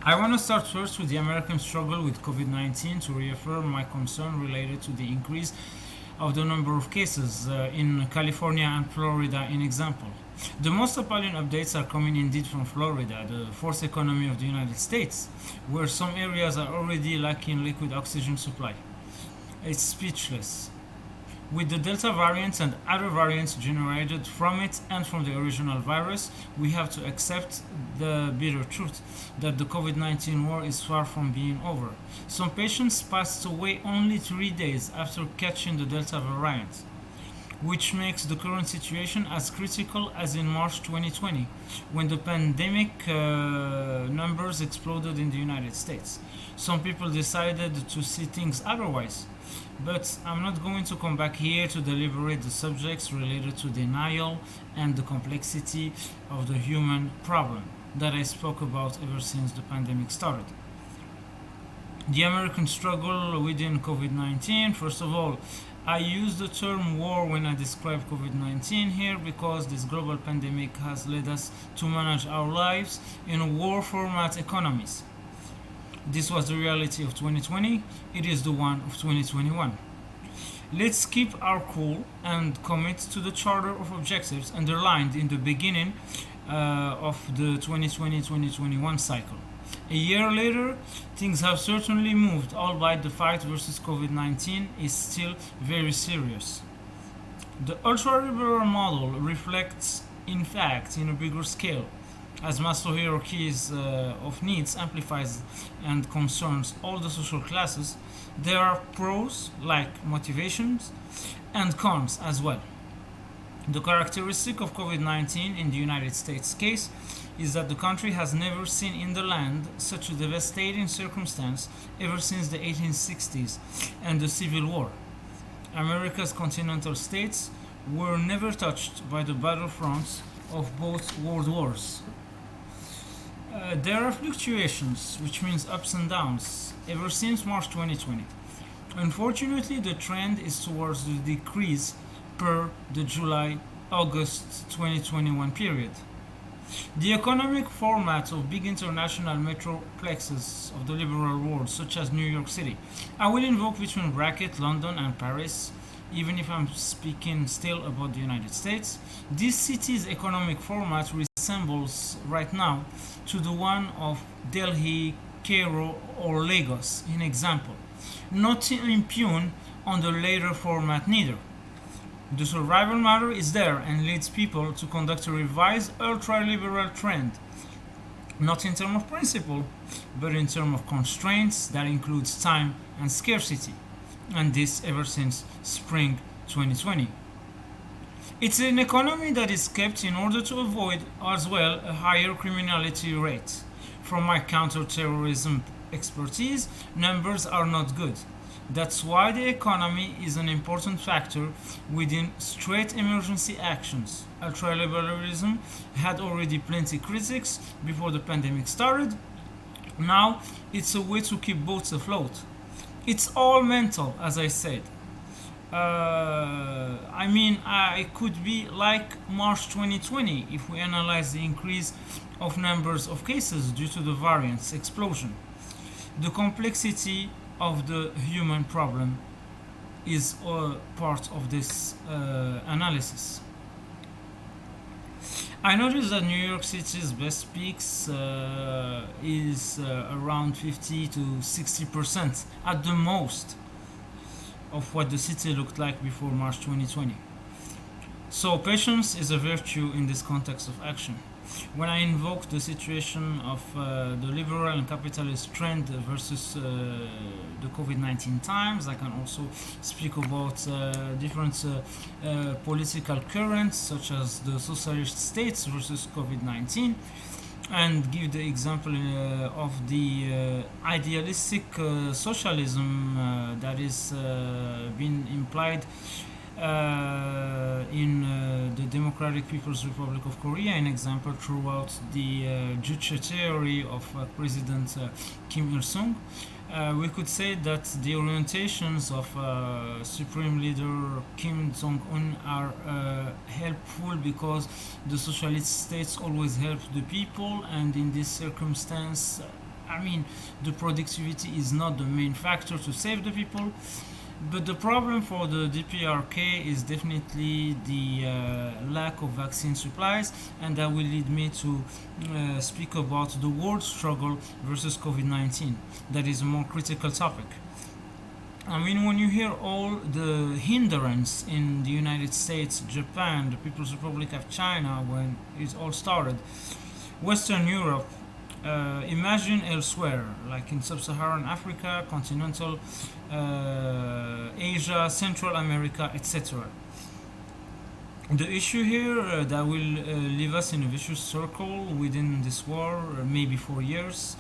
I want to start first with the American struggle with COVID 19 to reaffirm my concern related to the increase of the number of cases in California and Florida, in example. The most appalling updates are coming indeed from Florida, the fourth economy of the United States, where some areas are already lacking liquid oxygen supply. It's speechless. With the Delta variant and other variants generated from it and from the original virus, we have to accept the bitter truth that the COVID 19 war is far from being over. Some patients passed away only 3 days after catching the Delta variant, which makes the current situation as critical as in March 2020, when the pandemic numbers exploded in the United States. Some people decided to see things otherwise. But I'm not going to come back here to deliberate the subjects related to denial and the complexity of the human problem that I spoke about ever since the pandemic started. The American struggle within COVID 19, first of all, I use the term war when I describe COVID 19 here because this global pandemic has led us to manage our lives in war format economies. This was the reality of 2020, it is the one of 2021. Let's keep our cool and commit to the Charter of Objectives underlined in the beginning of the 2020-2021 cycle. A year later, things have certainly moved, albeit the fight versus COVID 19 is still very serious. The ultra-liberal model reflects, in fact, in a bigger scale, as Maslow hierarchies of needs amplifies and concerns all the social classes, there are pros like motivations and cons as well. The characteristic of COVID 19 in the United States case is that the country has never seen in the land such a devastating circumstance ever since the 1860s and the Civil War. America's continental states were never touched by the battlefronts of both world wars. There are fluctuations, which means ups and downs, ever since March 2020. Unfortunately, the trend is towards the decrease per the July August 2021 period. The economic format of big international metroplexes of the liberal world, such as New York City, I will invoke between bracket London and Paris, even if I'm speaking still about the United States. This city's economic format resembles right now to the one of Delhi, Cairo, or Lagos, in example. Not to impugn on the later format neither. The survival matter is there and leads people to conduct a revised ultra-liberal trend, not in terms of principle, but in terms of constraints that includes time and scarcity, and this ever since spring 2020. It's an economy that is kept in order to avoid as well a higher criminality rate. From my counterterrorism expertise, numbers are not good. That's why the economy is an important factor within straight emergency actions. Ultraliberalism had already plenty critics before the pandemic started. Now it's a way to keep boats afloat. It's all mental, as I said. I could be like March 2020 if we analyze the increase of numbers of cases due to the variants explosion. The complexity of the human problem is part of this analysis. I noticed that New York City's best peaks is around 50 to 60% at the most of what the city looked like before March 2020. So, patience is a virtue in this context of action. When I invoke the situation of the liberal and capitalist trend versus the COVID 19 times, I can also speak about different political currents, such as the socialist states versus COVID 19, and give the example of the idealistic socialism that is being implied in the Democratic People's Republic of Korea, an example throughout the Juche theory of President Kim Il sung. We could say that the orientations of Supreme Leader Kim Jong Un are helpful because the socialist states always help the people, and in this circumstance, I mean, the productivity is not the main factor to save the people, but the problem for the DPRK is definitely the lack of vaccine supplies, and that will lead me to speak about the world struggle versus COVID 19. That is a more critical topic. I mean, when you hear all the hindrance in the United States, Japan, the People's Republic of China, when it all started, Western Europe, imagine elsewhere, like in sub-Saharan Africa, continental Asia, Central America, etc. The issue here that will leave us in a vicious circle within this war, maybe for years,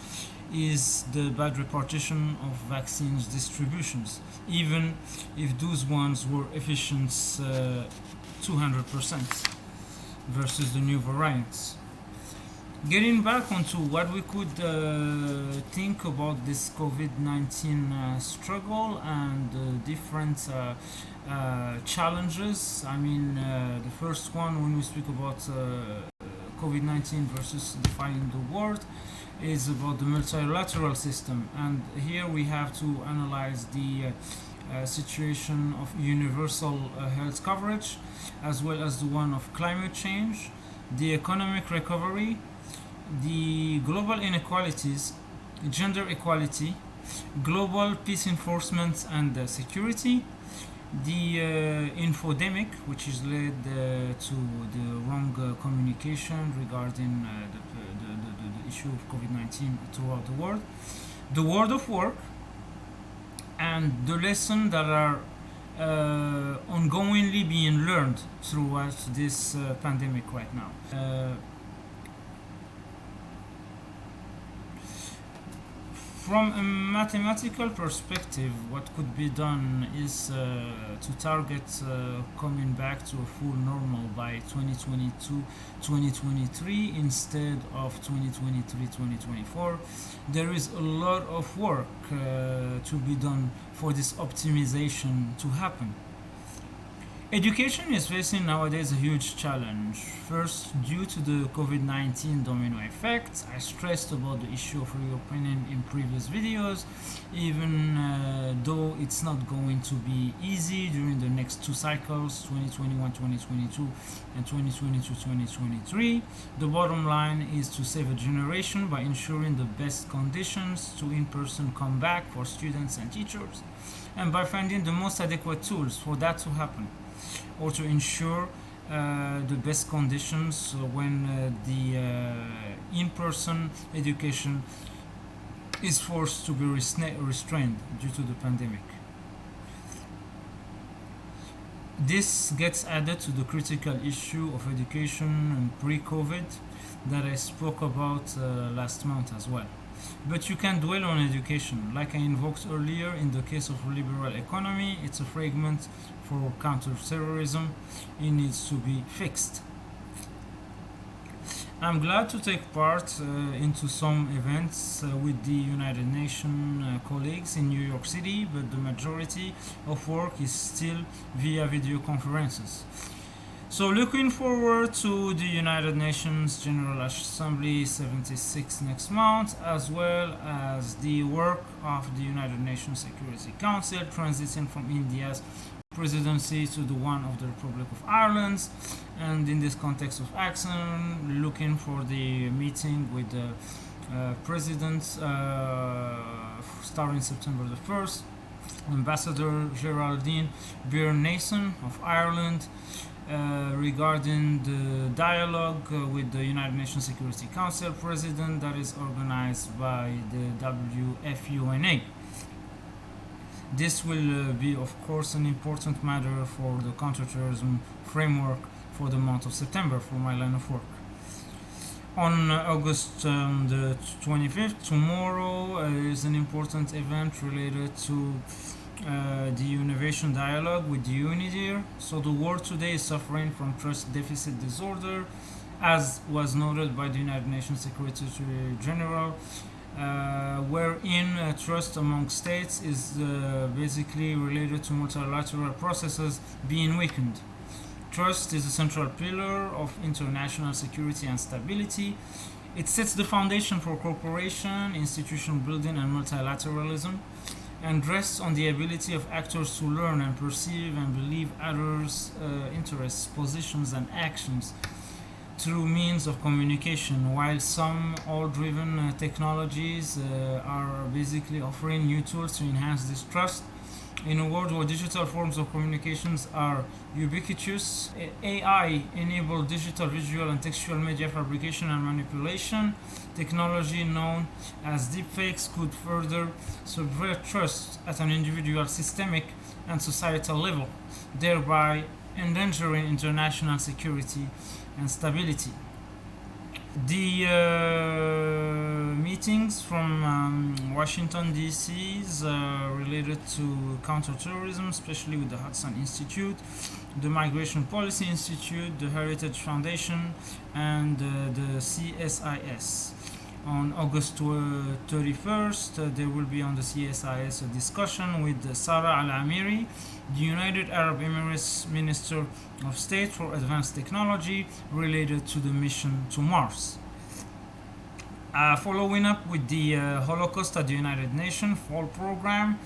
is the bad repartition of vaccines distributions, even if those ones were efficient 200% versus the new variants. Getting back onto what we could think about this COVID-19 struggle and different challenges. I mean, the first one, when we speak about COVID-19 versus defining the world, is about the multilateral system. And here we have to analyze the situation of universal health coverage, as well as the one of climate change, the economic recovery, the global inequalities, gender equality, global peace enforcement and security, the infodemic, which is led to the wrong communication regarding the issue of COVID-19 throughout the world of work, and the lessons that are ongoingly being learned throughout this pandemic right now. From a mathematical perspective, what could be done is to target coming back to a full normal by 2022-2023 instead of 2023-2024. There is a lot of work to be done for this optimization to happen. Education is facing nowadays a huge challenge. First, due to the COVID-19 domino effect. I stressed about the issue of reopening in previous videos, even though it's not going to be easy during the next two cycles, 2021-2022 and 2022-2023. The bottom line is to save a generation by ensuring the best conditions to in-person comeback for students and teachers, and by finding the most adequate tools for that to happen, or to ensure the best conditions when the in-person education is forced to be restrained due to the pandemic. This gets added to the critical issue of education and pre-COVID that I spoke about last month as well. But you can dwell on education. Like I invoked earlier, in the case of liberal economy, it's a fragment for counter-terrorism. It needs to be fixed. I'm glad to take part into some events with the United Nations colleagues in New York City, but the majority of work is still via video conferences. So looking forward to the United Nations General Assembly 76 next month, as well as the work of the United Nations Security Council transiting from India's presidency to the one of the Republic of Ireland. And in this context of action, looking for the meeting with the president starting September the 1st, Ambassador Geraldine Byrne-Nason of Ireland, regarding the dialogue with the United Nations Security Council President that is organized by the WFUNA. This will be, of course, an important matter for the counterterrorism framework for the month of September for my line of work. On August the 25th, tomorrow, is an important event related to the innovation dialogue with UNIDIR. So the world today is suffering from trust deficit disorder, as was noted by the United Nations Secretary General, wherein trust among states is basically related to multilateral processes being weakened. Trust is a central pillar of international security and stability. It sets the foundation for cooperation, institution building, and multilateralism, and rests on the ability of actors to learn and perceive and believe others' interests, positions, and actions through means of communication, while some all driven technologies are basically offering new tools to enhance this trust. In a world where digital forms of communications are ubiquitous, AI enabled digital, visual, and textual media fabrication and manipulation technology known as deepfakes could further subvert trust at an individual, systemic, and societal level, thereby endangering international security and stability. The meetings from Washington D.C. Related to counterterrorism, especially with the Hudson Institute, the Migration Policy Institute, the Heritage Foundation, and the CSIS. On August 31st, there will be on the CSIS a discussion with Sarah Al Amiri, the United Arab Emirates Minister of State for Advanced Technology, related to the mission to Mars. Following up with the Holocaust at the United Nations Fall Program,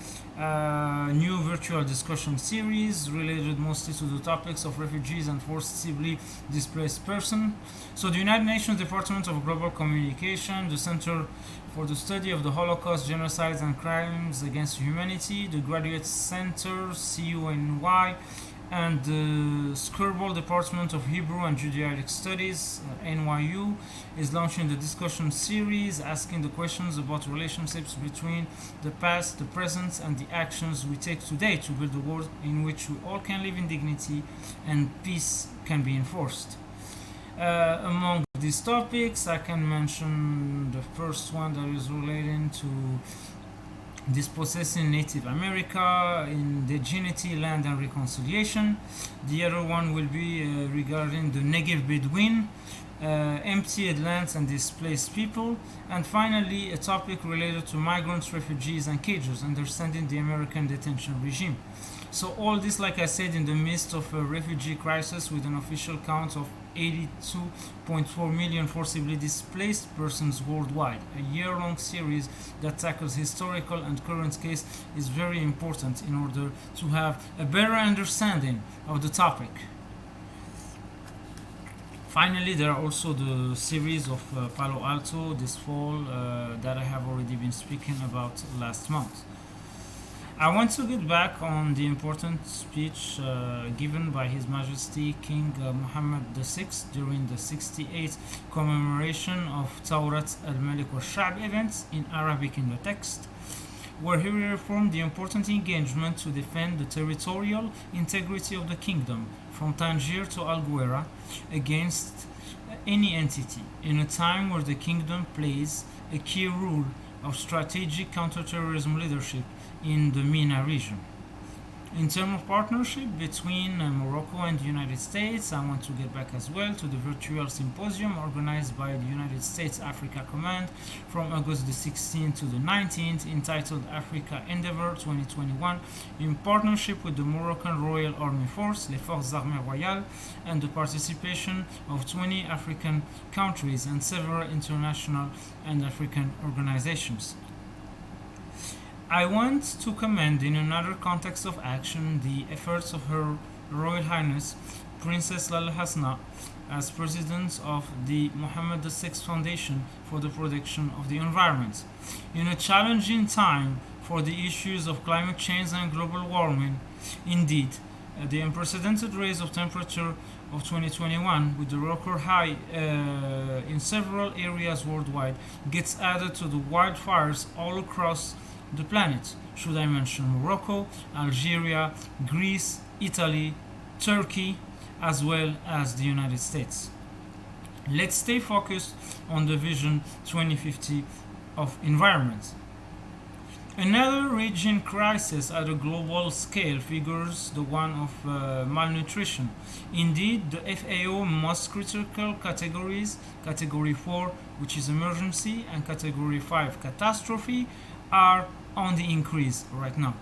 new virtual discussion series related mostly to the topics of refugees and forcibly displaced persons. So the United Nations Department of Global Communication, the Center for the Study of the Holocaust, Genocides and Crimes Against Humanity, the Graduate Center, CUNY, and the Skirball Department of Hebrew and Judaic Studies, NYU, is launching the discussion series asking the questions about relationships between the past, the present, and the actions we take today to build a world in which we all can live in dignity and peace can be enforced. Among these topics, I can mention the first one that is relating to dispossessing Native America, indigeneity, land, and reconciliation. The other one will be regarding the Negev Bedouin, emptied lands and displaced people. And finally, a topic related to migrants, refugees, and cages, understanding the American detention regime. So all this, like I said, in the midst of a refugee crisis with an official count of 82.4 million forcibly displaced persons worldwide. A year-long series that tackles historical and current case is very important in order to have a better understanding of the topic. Finally, there are also the series of Palo Alto this fall that I have already been speaking about last month. I want to get back on the important speech given by His Majesty King Mohammed VI during the 68th commemoration of Tawrat al-Malik wa-Sha'b events in Arabic in the text, where he reaffirmed the important engagement to defend the territorial integrity of the kingdom from Tangier to Al-Ghawra against any entity in a time where the kingdom plays a key role of strategic counterterrorism leadership in the MENA region. In terms of partnership between Morocco and the United States, I want to get back as well to the virtual symposium organized by the United States Africa Command from August the 16th to the 19th, entitled Africa Endeavor 2021, in partnership with the Moroccan Royal Army Force, les Forces Armées Royales, and the participation of 20 African countries and several international and African organizations. I want to commend, in another context of action, the efforts of Her Royal Highness Princess Lal Hasna as President of the Mohammed VI Foundation for the Protection of the Environment. In a challenging time for the issues of climate change and global warming, indeed, the unprecedented rise of temperature of 2021, with the record high in several areas worldwide, gets added to the wildfires all across the planet. Should I mention Morocco, Algeria, Greece, Italy, Turkey, as well as the United States. Let's stay focused on the Vision 2050 of environment. Another raging crisis at a global scale figures the one of malnutrition. Indeed, the FAO most critical categories, Category 4, which is emergency, and Category 5, catastrophe, are on the increase right now.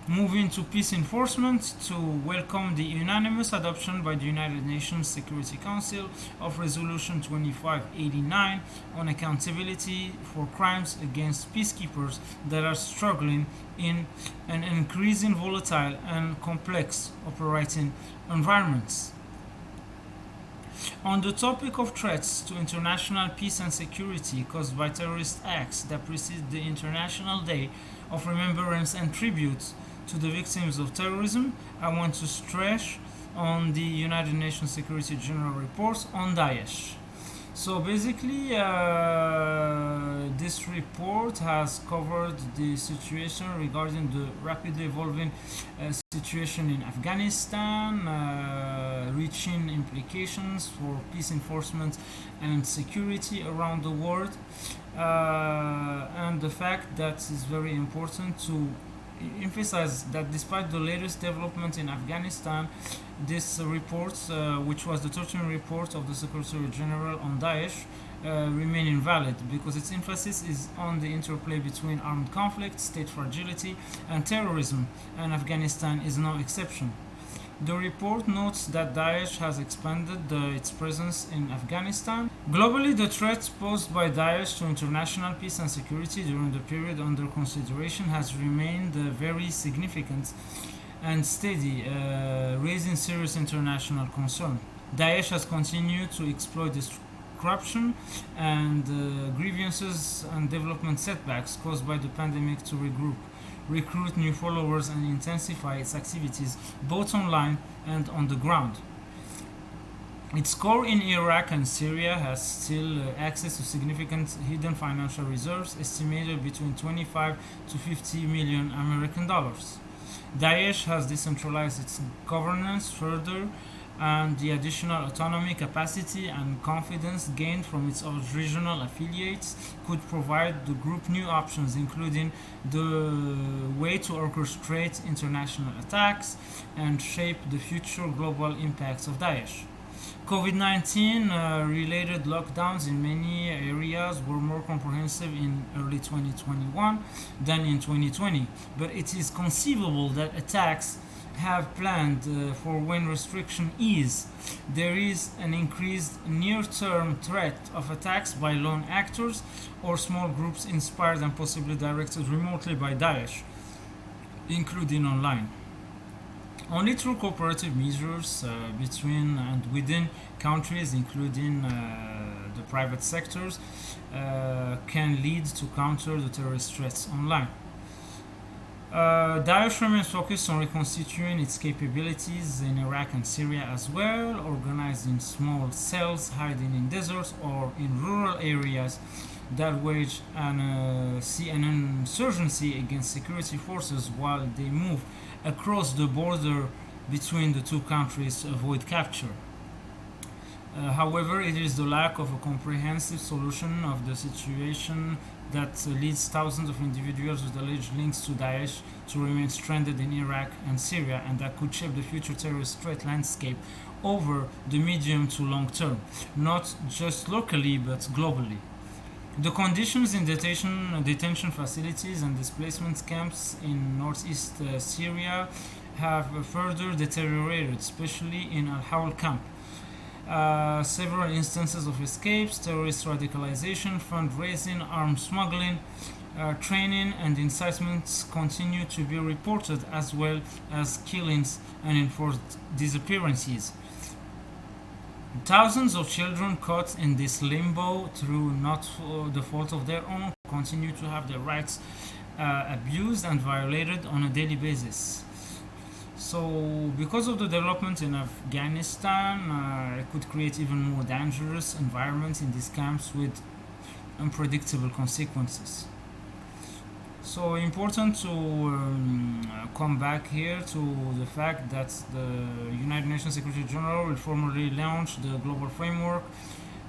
Moving to peace enforcement, to welcome the unanimous adoption by the United Nations Security Council of Resolution 2589 on accountability for crimes against peacekeepers that are struggling in an increasingly volatile and complex operating environments. On the topic of threats to international peace and security caused by terrorist acts that precede the International Day of Remembrance and Tribute to the victims of terrorism, I want to stress on the United Nations Security General report on Daesh. So basically, this report has covered the situation regarding the rapidly evolving situation in Afghanistan, reaching implications for peace enforcement and security around the world, and the fact that it's very important to emphasize that despite the latest development in Afghanistan, this report, which was the 13th report of the Secretary General on Daesh, remain invalid because its emphasis is on the interplay between armed conflict, state fragility, and terrorism, and Afghanistan is no exception. The report notes that Daesh has expanded its presence in Afghanistan. Globally, the threat posed by Daesh to international peace and security during the period under consideration has remained very significant and steady, raising serious international concern. Daesh has continued to exploit this corruption and grievances and development setbacks caused by the pandemic to regroup, recruit new followers, and intensify its activities both online and on the ground. Its core in Iraq and Syria has still access to significant hidden financial reserves estimated between 25 to 50 million American dollars. Daesh has decentralized its governance further, and the additional autonomy, capacity, and confidence gained from its regional affiliates could provide the group new options, including the way to orchestrate international attacks and shape the future global impacts of Daesh. COVID-19 related lockdowns in many areas were more comprehensive in early 2021 than in 2020, but it is conceivable that attacks have planned for when restriction ease. There is an increased near-term threat of attacks by lone actors or small groups inspired and possibly directed remotely by Daesh, including online. Only through cooperative measures between and within countries, including the private sectors, can lead to counter the terrorist threats online. Daesh remains focused on reconstituting its capabilities in Iraq and Syria as well, organized in small cells hiding in deserts or in rural areas that wage an insurgency against security forces while they move across the border between the two countries to avoid capture. However, it is the lack of a comprehensive solution of the situation that leads thousands of individuals with alleged links to Daesh to remain stranded in Iraq and Syria, and that could shape the future terrorist threat landscape over the medium to long term, not just locally but globally. The conditions in detention facilities and displacement camps in northeast Syria have further deteriorated, especially in Al Hawl camp. Several instances of escapes, terrorist radicalization, fundraising, arms smuggling, training, and incitements continue to be reported, as well as killings and enforced disappearances. Thousands of children caught in this limbo through not the fault of their own continue to have their rights abused and violated on a daily basis. So, because of the development in Afghanistan, it could create even more dangerous environments in these camps with unpredictable consequences. So, important to come back here to the fact that the United Nations Secretary General will formally launch the global framework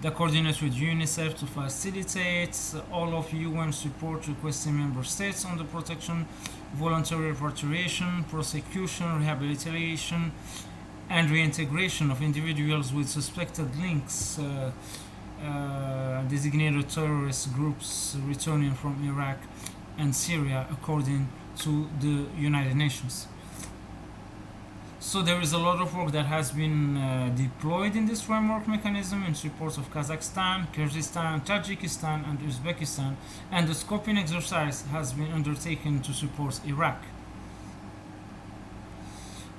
that coordinates with UNICEF to facilitate all of UN support requesting member states on the protection, voluntary repatriation, prosecution, rehabilitation, and reintegration of individuals with suspected links, designated terrorist groups returning from Iraq and Syria according to the United Nations. So there is a lot of work that has been deployed in this framework mechanism in support of Kazakhstan, Kyrgyzstan, Tajikistan, and Uzbekistan, and the scoping exercise has been undertaken to support Iraq.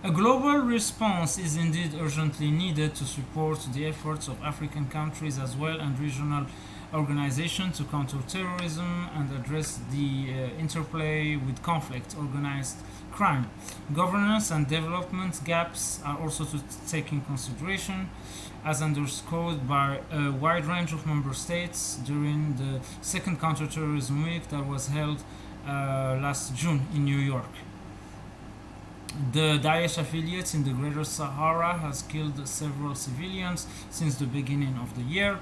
A global response is indeed urgently needed to support the efforts of African countries as well and regional organizations to counter terrorism and address the interplay with conflict, organized crime. Governance and development gaps are also to take in consideration, as underscored by a wide range of member states during the second counterterrorism week that was held last June in New York. The Daesh affiliates in the Greater Sahara has killed several civilians since the beginning of the year.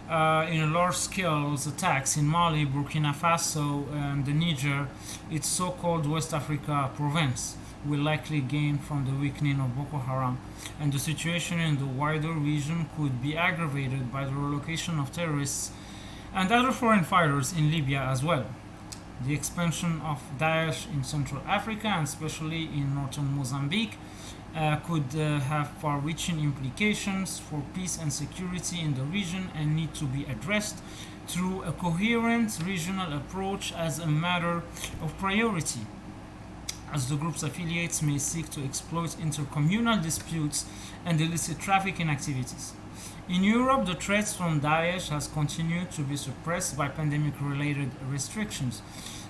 In large-scale attacks in Mali, Burkina Faso, and the Niger, its so-called West Africa province will likely gain from the weakening of Boko Haram, and the situation in the wider region could be aggravated by the relocation of terrorists and other foreign fighters in Libya as well. The expansion of Daesh in Central Africa, and especially in northern Mozambique, could have far-reaching implications for peace and security in the region and need to be addressed through a coherent regional approach as a matter of priority, as the group's affiliates may seek to exploit intercommunal disputes and illicit trafficking activities. In Europe, the threats from Daesh has continued to be suppressed by pandemic-related restrictions.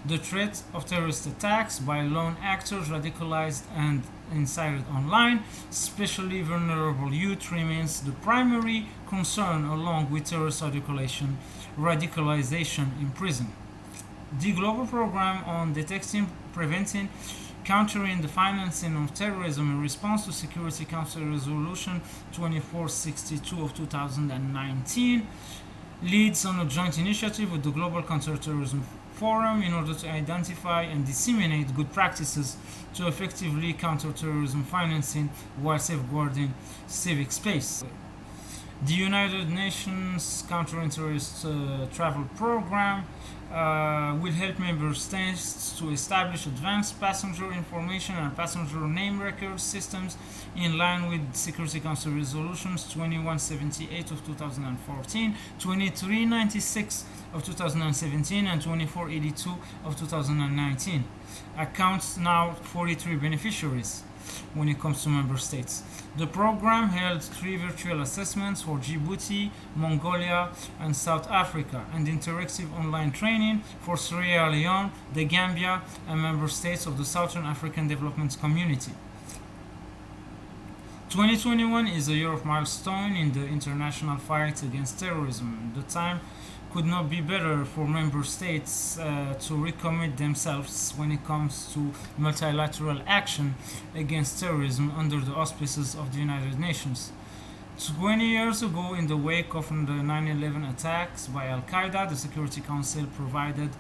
The threat of terrorist attacks by lone actors radicalized and incited online, especially vulnerable youth, remains the primary concern along with terrorist radicalization in prison. The global program on detecting, preventing, countering the financing of terrorism in response to Security Council Resolution 2462 of 2019 leads on a joint initiative with the Global Counterterrorism Forum in order to identify and disseminate good practices to effectively counter terrorism financing while safeguarding civic space. The United Nations Counterinterrorist Travel Program will help member states to establish advanced passenger information and passenger name record systems in line with Security Council Resolutions 2178 of 2014, 2396 of 2017, and 2482 of 2019. Accounts now 43 beneficiaries when it comes to member states. The program held 3 virtual assessments for Djibouti, Mongolia, and South Africa, and interactive online training for Sierra Leone, the Gambia, and member states of the Southern African Development Community. 2021 is a year of milestone in the international fight against terrorism. The time could not be better for member states to recommit themselves when it comes to multilateral action against terrorism under the auspices of the United Nations. 20 years ago, in the wake of the 9/11 attacks by Al Qaeda, the Security Council provided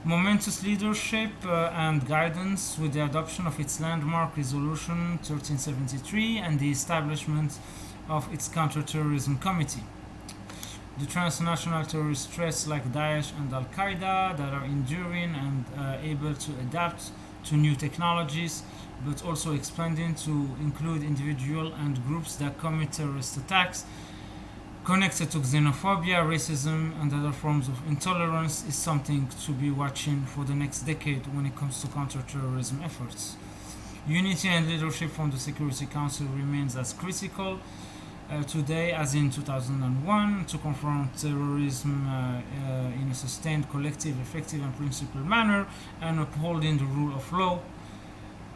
momentous leadership and guidance with the adoption of its landmark Resolution 1373 and the establishment of its Counterterrorism Committee. The transnational terrorist threats like Daesh and Al Qaeda that are enduring and able to adapt to new technologies, but also expanding to include individuals and groups that commit terrorist attacks connected to xenophobia, racism, and other forms of intolerance, is something to be watching for the next decade when it comes to counterterrorism efforts. Unity and leadership from the Security Council remains as critical today as in 2001 to confront terrorism in a sustained, collective, effective, and principled manner, and upholding the rule of law,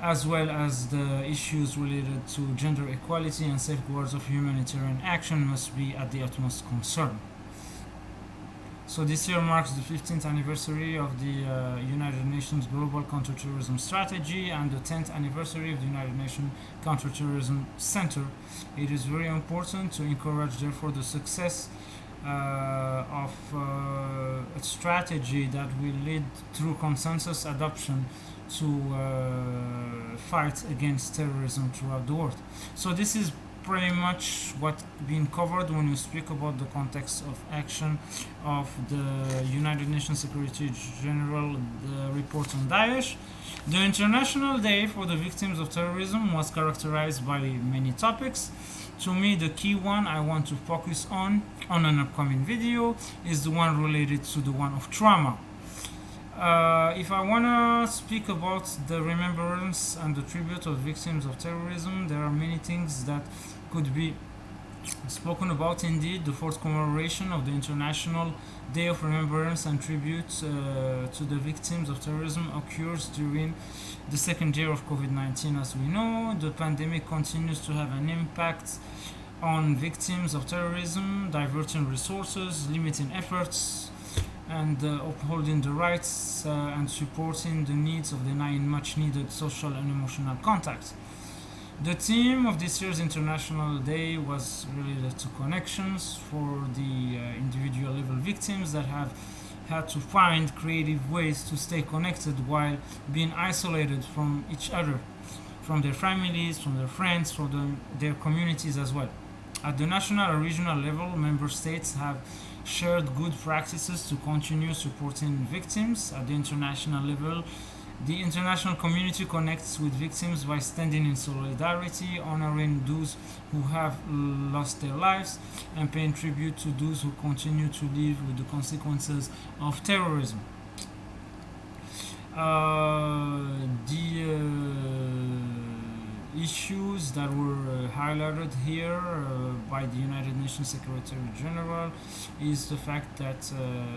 as well as the issues related to gender equality and safeguards of humanitarian action must be at the utmost concern. So this year marks the 15th anniversary of the United Nations Global Counterterrorism Strategy and the 10th anniversary of the United Nations Counterterrorism Center. It is very important to encourage, therefore, the success of a strategy that will lead through consensus adoption to fight against terrorism throughout the world. So this is pretty much what been covered when we speak about the context of action of the United Nations Secretary General the report on Daesh. The International Day for the Victims of Terrorism was characterized by many topics. To me, the key one I want to focus on an upcoming video is the one related to the one of trauma. If I want to speak about the remembrance and the tribute of victims of terrorism, there are many things that could be spoken about. Indeed, the fourth commemoration of the International Day of Remembrance and Tribute to the victims of terrorism occurs during the second year of COVID-19. As we know, the pandemic continues to have an impact on victims of terrorism, diverting resources, limiting efforts, and upholding the rights and supporting the needs of denying much needed social and emotional contact. The theme of this year's International Day was related to connections for the individual level victims that have had to find creative ways to stay connected while being isolated from each other, from their families, from their friends, from their communities as well. At the national and regional level, member states have shared good practices to continue supporting victims. At the international level, the international community connects with victims by standing in solidarity, honoring those who have lost their lives, and paying tribute to those who continue to live with the consequences of terrorism. The issues that were highlighted here by the United Nations Secretary General is the fact that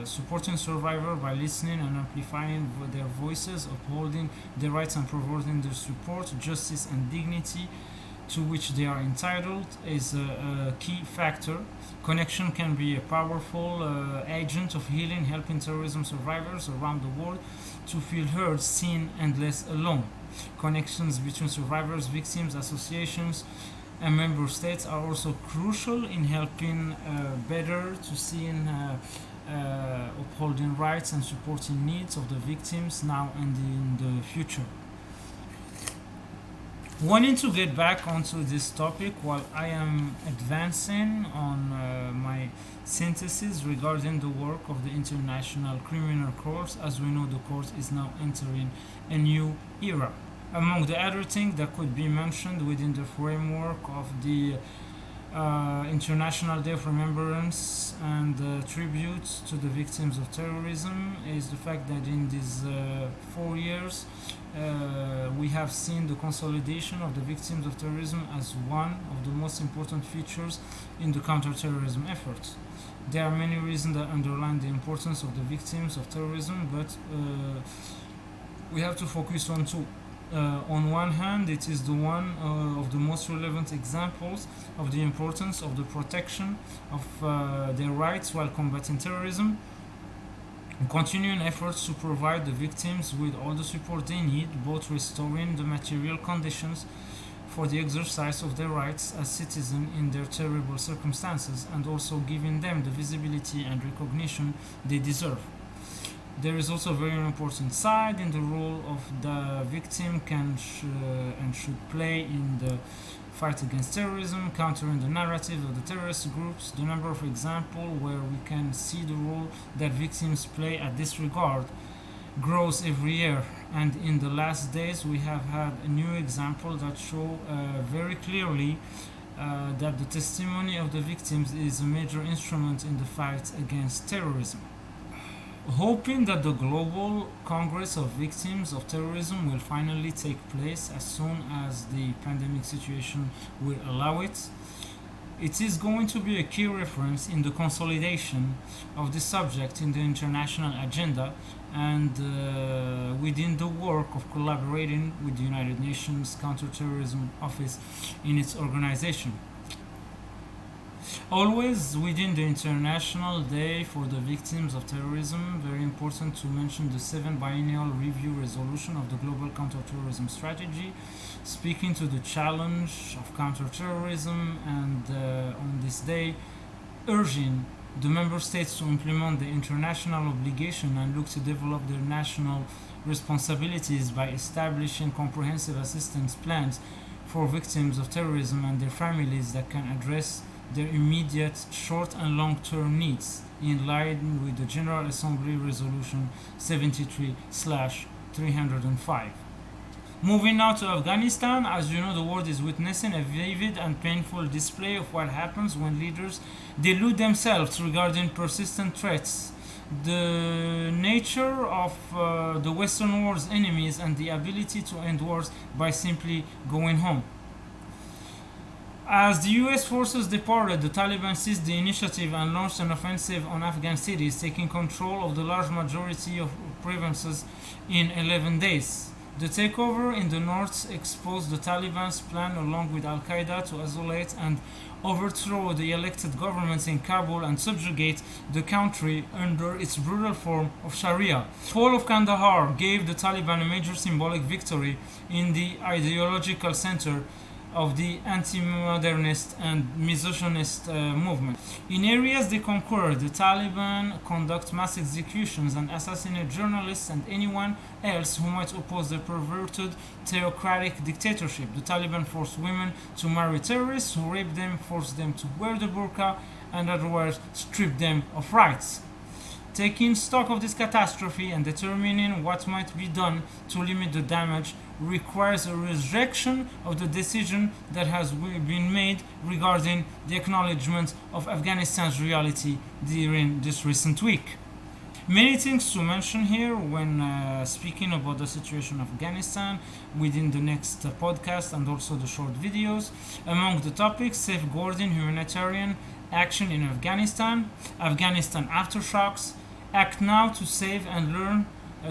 supporting survivors by listening and amplifying their voices, upholding their rights and providing their support, justice and dignity to which they are entitled is a key factor. Connection can be a powerful agent of healing, helping terrorism survivors around the world to feel heard, seen, and less alone. Connections between survivors, victims, associations, and member states are also crucial in helping better to see upholding rights and supporting needs of the victims now and in the future. Wanting to get back onto this topic while I am advancing on my synthesis regarding the work of the International Criminal Court, as we know the court is now entering a new era. Among the other things that could be mentioned within the framework of the International Day of Remembrance and tribute to the victims of terrorism is the fact that in these 4 years we have seen the consolidation of the victims of terrorism as one of the most important features in the counterterrorism efforts. There are many reasons that underline the importance of the victims of terrorism, but we have to focus on two. On one hand, it is the one of the most relevant examples of the importance of the protection of their rights while combating terrorism, and continuing efforts to provide the victims with all the support they need, both restoring the material conditions for the exercise of their rights as citizens in their terrible circumstances, and also giving them the visibility and recognition they deserve. There is also a very important side in the role of the victim and should play in the fight against terrorism, countering the narrative of the terrorist groups. The number of examples where we can see the role that victims play at this regard grows every year, and in the last days we have had a new example that show very clearly that the testimony of the victims is a major instrument in the fight against terrorism. Hoping that the Global Congress of Victims of Terrorism will finally take place as soon as the pandemic situation will allow it, it is going to be a key reference in the consolidation of the subject in the international agenda and within the work of collaborating with the United Nations Counterterrorism Office in its organization. Always within the International Day for the Victims of Terrorism, very important to mention the 7th Biennial Review Resolution of the Global Counterterrorism Strategy, speaking to the challenge of counterterrorism, and on this day urging the member states to implement the international obligation and look to develop their national responsibilities by establishing comprehensive assistance plans for victims of terrorism and their families that can address their immediate short and long-term needs in line with the General Assembly Resolution 73/305. Moving now to Afghanistan, as you know, the world is witnessing a vivid and painful display of what happens when leaders delude themselves regarding persistent threats, the nature of the Western world's enemies, and the ability to end wars by simply going home. As the US forces departed, the Taliban seized the initiative and launched an offensive on Afghan cities, taking control of the large majority of provinces in 11 days. The takeover in the north exposed the Taliban's plan, along with Al Qaeda, to isolate and overthrow the elected governments in Kabul and subjugate the country under its brutal form of Sharia. The fall of Kandahar gave the Taliban a major symbolic victory in the ideological center of the anti-modernist and misogynist movement. In areas they conquered, the Taliban conduct mass executions and assassinate journalists and anyone else who might oppose their perverted theocratic dictatorship. The Taliban forced women to marry terrorists who raped them, forced them to wear the burqa, and otherwise stripped them of rights. Taking stock of this catastrophe and determining what might be done to limit the damage requires a rejection of the decision that has been made regarding the acknowledgement of Afghanistan's reality during this recent week. Many things to mention here when speaking about the situation of Afghanistan within the next podcast and also the short videos. Among the topics, safeguarding humanitarian action in Afghanistan, Afghanistan aftershocks, act now to save and learn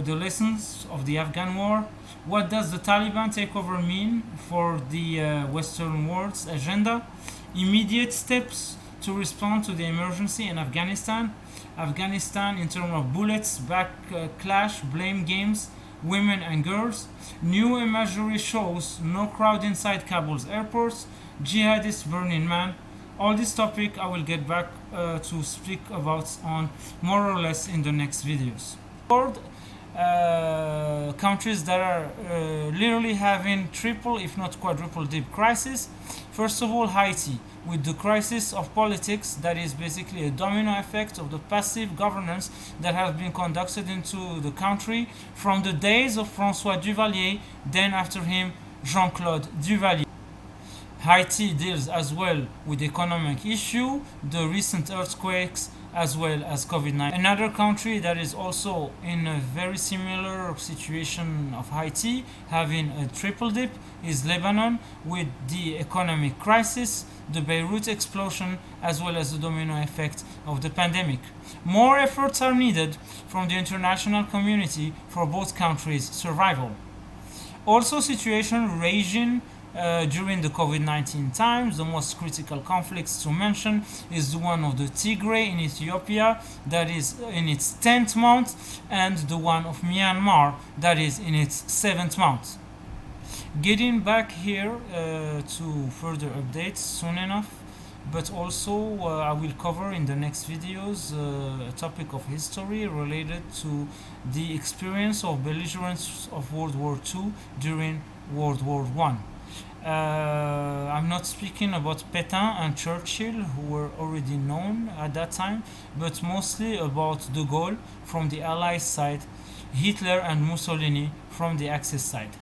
the lessons of the Afghan war. What does the Taliban takeover mean for the Western world's agenda? Immediate steps to respond to the emergency in Afghanistan. Afghanistan in terms of bullets, backlash, blame games, women and girls. New imagery shows no crowd inside Kabul's airports. Jihadist Burning Man. All this topic I will get back to speak about on more or less in the next videos. Countries that are literally having triple if not quadruple dip crisis. First of all, Haiti, with the crisis of politics that is basically a domino effect of the passive governance that has been conducted into the country from the days of François Duvalier, then after him Jean-Claude Duvalier. Haiti deals as well with economic issue, the recent earthquakes, as well as COVID-19. Another country that is also in a very similar situation of Haiti, having a triple dip, is Lebanon, with the economic crisis, the Beirut explosion, as well as the domino effect of the pandemic. More efforts are needed from the international community for both countries' survival. Also, situation raging during the COVID-19 times. The most critical conflicts to mention is the one of the Tigray in Ethiopia that is in its 10th month, and the one of Myanmar that is in its 7th month. Getting back here to further updates soon enough, but also I will cover in the next videos a topic of history related to the experience of belligerents of World War II during World War I. I'm not speaking about Pétain and Churchill, who were already known at that time, but mostly about de Gaulle from the Allies side, Hitler and Mussolini from the Axis side.